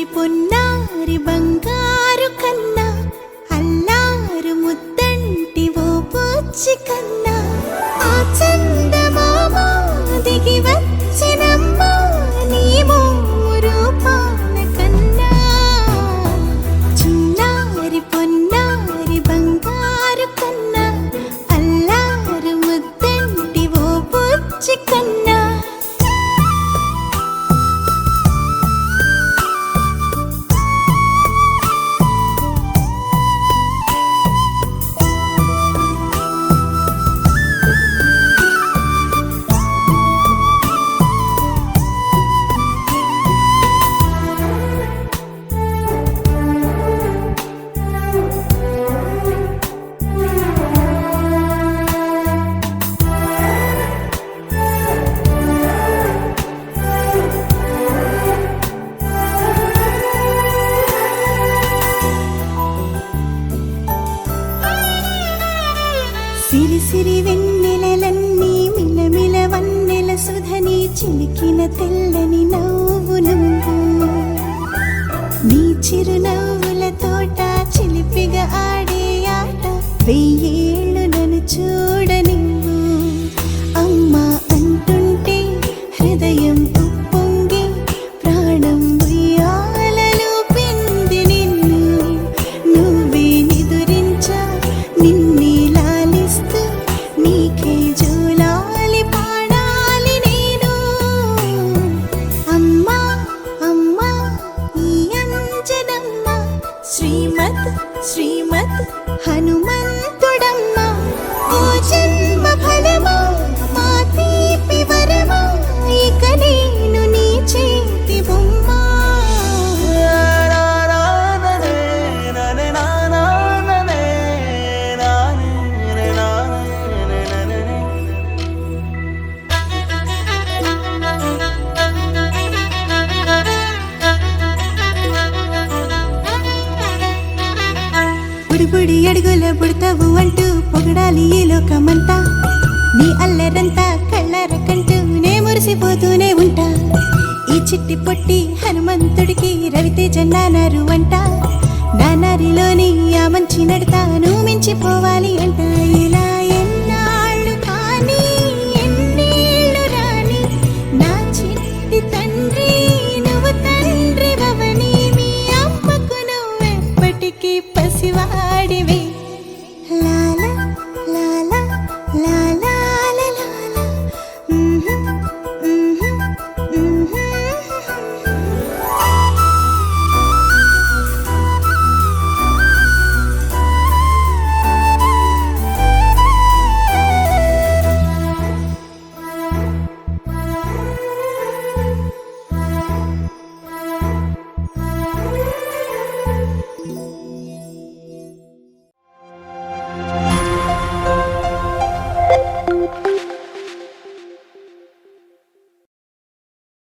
పొన్నారి బంగారు కన్నా అల్లారు ముద్దంటి ఓ బుచ్చి కన్నా ఆ చందమామ దిగి వచ్చినమ్మ నీ రూపాల కన్నా చిన్నారి పొన్నారి బంగారు కన్నా అల్లారు ముద్దంటి ఓ బుచ్చి కన్నా సిరి సిరి వెన్నెలలన్నీ మిలమిల వన్నెల సుధని చిలికిన తెల్లని నవ్వు నువ్వు నీ చిరునవ్వుల తోట చిలిపిగా ఆడే ఆట వెయ్యేళ్ళు నన్ను చూడ నువ్వు అమ్మా అంటుంటే హృదయం ఉప్పొంగి ప్రాణం ఉయ్యాలలో పిండి నిన్ను నువ్వే నిదురించా నిన్నే నీకే జోలాలి పాడాలి నేను అమ్మా అమ్మా ఈ అంజనమ్మ శ్రీమత్ శ్రీమత్ హనుమంతుడమ్మ ఓ జన్మ ఫలమా మా తీపి వరమా ఇక నేను నీ చేతి బొమ్మ బుడి అడుగుల పుడతావు అంటూ పొగడాలి ఈ లోకమంతా నీ అల్లరంతా కళ్ళరకంటూ నే మురిసిపోతూనే ఉంటా ఈ చిట్టి పొట్టి హనుమంతుడికి రవితేజ నానారు అంట నానారిలోని ఆ మంచి నడతా నువ్వు మించిపోవాలి అంట ఇలా